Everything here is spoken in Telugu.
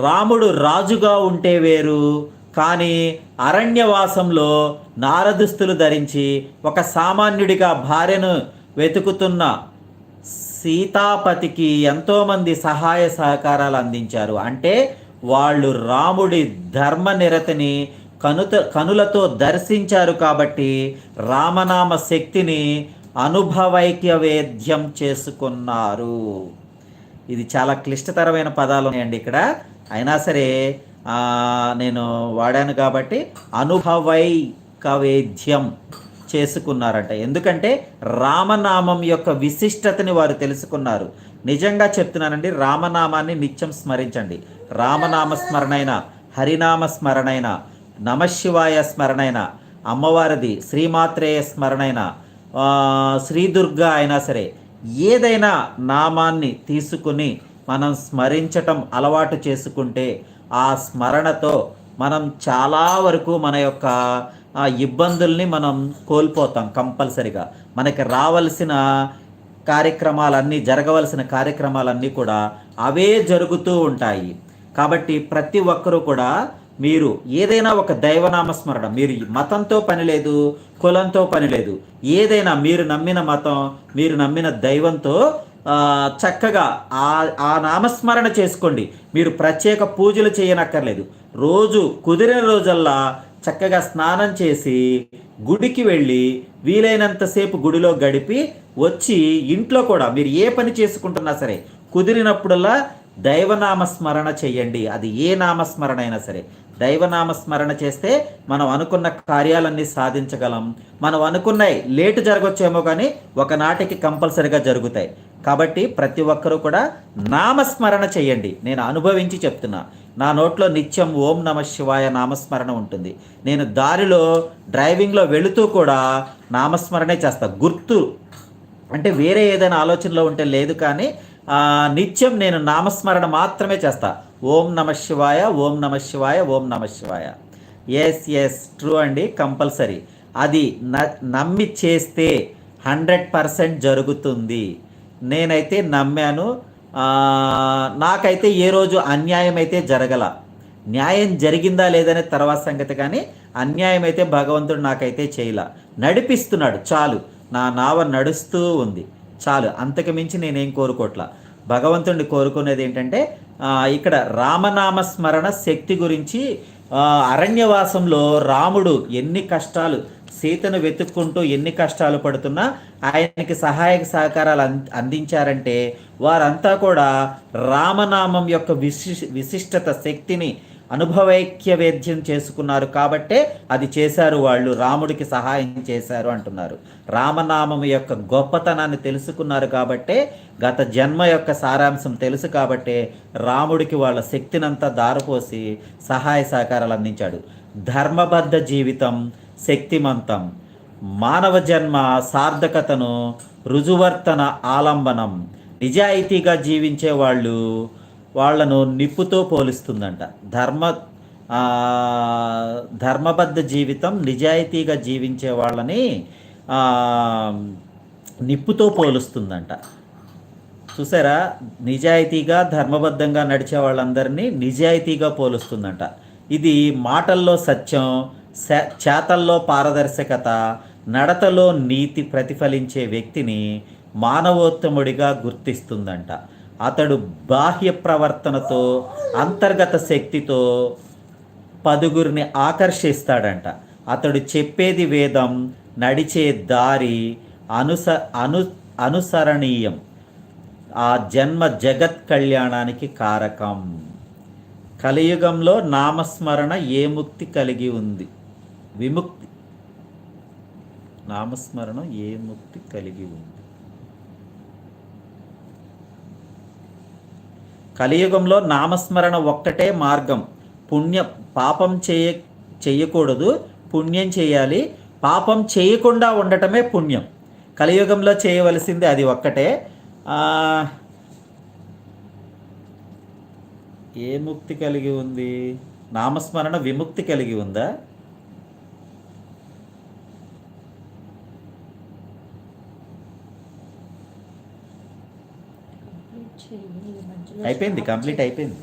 రాముడు రాజుగా ఉంటే వేరు, కానీ అరణ్యవాసంలో నారదుస్తులు ధరించి ఒక సామాన్యుడిగా భార్యను వెతుకుతున్న సీతాపతికి ఎంతోమంది సహాయ సహకారాలు అందించారు. అంటే వాళ్ళు రాముడి ధర్మనిరతిని కనులతో దర్శించారు కాబట్టి రామనామ శక్తిని అనుభవైక్యవేద్యం చేసుకున్నారు. ఇది చాలా క్లిష్టతరమైన పదాలు ఉన్నాయండి ఇక్కడ, అయినా సరే నేను వాడాను కాబట్టి అనుభవైకవేద్యం చేసుకున్నారంట. ఎందుకంటే రామనామం యొక్క విశిష్టతని వారు తెలుసుకున్నారు. నిజంగా చెప్తున్నానండి, రామనామాన్ని నిత్యం స్మరించండి. రామనామ స్మరణైన, హరినామ స్మరణైన, నమశివాయ స్మరణైన, అమ్మవారిది శ్రీమాత్రేయ స్మరణైన, శ్రీదుర్గా అయినా సరే ఏదైనా నామాన్ని తీసుకుని మనం స్మరించటం అలవాటు చేసుకుంటే ఆ స్మరణతో మనం చాలా వరకు మన యొక్క ఇబ్బందుల్ని మనం కోల్పోతాం. కంపల్సరిగా మనకి రావలసిన కార్యక్రమాలన్నీ, జరగవలసిన కార్యక్రమాలన్నీ కూడా అవే జరుగుతూ ఉంటాయి. కాబట్టి ప్రతి ఒక్కరూ కూడా మీరు ఏదైనా ఒక దైవనామ స్మరణ, మీరు మతంతో పని లేదు, కులంతో పని లేదు, ఏదైనా మీరు నమ్మిన మతం, మీరు నమ్మిన దైవంతో చక్కగా ఆ నామస్మరణ చేసుకోండి. మీరు ప్రత్యేక పూజలు చేయనక్కర్లేదు. రోజు కుదిరిన రోజల్లా చక్కగా స్నానం చేసి గుడికి వెళ్ళి వీలైనంతసేపు గుడిలో గడిపి వచ్చి ఇంట్లో కూడా మీరు ఏ పని చేసుకుంటున్నా సరే కుదిరినప్పుడల్లా దైవనామస్మరణ చెయ్యండి. అది ఏ నామస్మరణ అయినా సరే దైవనామస్మరణ చేస్తే మనం అనుకున్న కార్యాలన్నీ సాధించగలం. మనం అనుకున్నవి లేటు జరగొచ్చేమో కానీ ఒకనాటికి కంపల్సరిగా జరుగుతాయి. కాబట్టి ప్రతి ఒక్కరూ కూడా నామస్మరణ చెయ్యండి. నేను అనుభవించి చెప్తున్నా. నా నోట్లో నిత్యం ఓం నమ శివాయ నామస్మరణ ఉంటుంది. నేను దారిలో డ్రైవింగ్లో వెళుతూ కూడా నామస్మరణే చేస్తా. గుర్తు అంటే వేరే ఏదైనా ఆలోచనలో ఉంటే లేదు, కానీ నిత్యం నేను నామస్మరణ మాత్రమే చేస్తా. ఓం నమ శివాయ, ఓం నమ శివాయ, ఓం నమ శివాయ. ఎస్ ట్రూ అండి, కంపల్సరీ. అది నమ్మి చేస్తే 100% జరుగుతుంది. నేనైతే నమ్మాను. నాకైతే ఏ రోజు అన్యాయం అయితే జరగల. న్యాయం జరిగిందా లేదనే తర్వాత సంగతి, కానీ అన్యాయం అయితే భగవంతుడు నాకైతే చేయలా. నడిపిస్తున్నాడు చాలు. నా నావ నడుస్తూ ఉంది చాలు. అంతకు మించి నేనేం కోరుకోవట్లా. భగవంతుడిని కోరుకునేది ఏంటంటే ఇక్కడ రామనామ స్మరణ శక్తి గురించి, అరణ్యవాసంలో రాముడు ఎన్ని కష్టాలు, సీతను వెతుక్కుంటూ ఎన్ని కష్టాలు పడుతున్నా ఆయనకి సహాయక సహకారాలు అందించారంటే వారంతా కూడా రామనామం యొక్క విశిష్టత శక్తిని అనుభవైక్యవేద్యం చేసుకున్నారు కాబట్టే అది చేశారు. వాళ్ళు రాముడికి సహాయం చేశారు అంటున్నారు. రామనామం యొక్క గొప్పతనాన్ని తెలుసుకున్నారు కాబట్టే, గత జన్మ యొక్క సారాంశం తెలుసు కాబట్టే రాముడికి వాళ్ళ శక్తినంతా దారపోసి సహాయ సహకారాలు అందించాడు. ధర్మబద్ధ జీవితం శక్తిమంతం, మానవ జన్మ సార్థకతను రుజువర్తన ఆలంబనం. నిజాయితీగా జీవించే వాళ్ళను నిప్పుతో పోలుస్తుందంట. ధర్మబద్ధ జీవితం నిజాయితీగా జీవించే వాళ్ళని నిప్పుతో పోలుస్తుందంట. చూసారా, నిజాయితీగా ధర్మబద్ధంగా నడిచే వాళ్ళందరినీ నిజాయితీగా పోలుస్తుందంట. ఇది మాటల్లో సత్యం, చేతల్లో పారదర్శకత, నడతలో నీతి ప్రతిఫలించే వ్యక్తిని మానవోత్తముడిగా గుర్తిస్తుందంట. అతడు బాహ్య ప్రవర్తనతో, అంతర్గత శక్తితో పదుగురిని ఆకర్షిస్తాడంట. అతడు చెప్పేది వేదం, నడిచే దారి అనుసరణీయం. ఆ జన్మ జగత్ కళ్యాణానికి కారకం. కలియుగంలో నామస్మరణ ఏ ముక్తి కలిగి ఉంది? విముక్తి. నామస్మరణ ఏ ముక్తి కలిగి ఉంది? కలియుగంలో నామస్మరణ ఒక్కటే మార్గం. పాపం చేయకూడదు, పుణ్యం చేయాలి. పాపం చేయకుండా ఉండటమే పుణ్యం. కలియుగంలో చేయవలసింది అది ఒక్కటే. ఏ ముక్తి కలిగి ఉంది? నామస్మరణ విముక్తి కలిగి ఉందా? అయిపోయింది, కంప్లీట్ అయిపోయింది.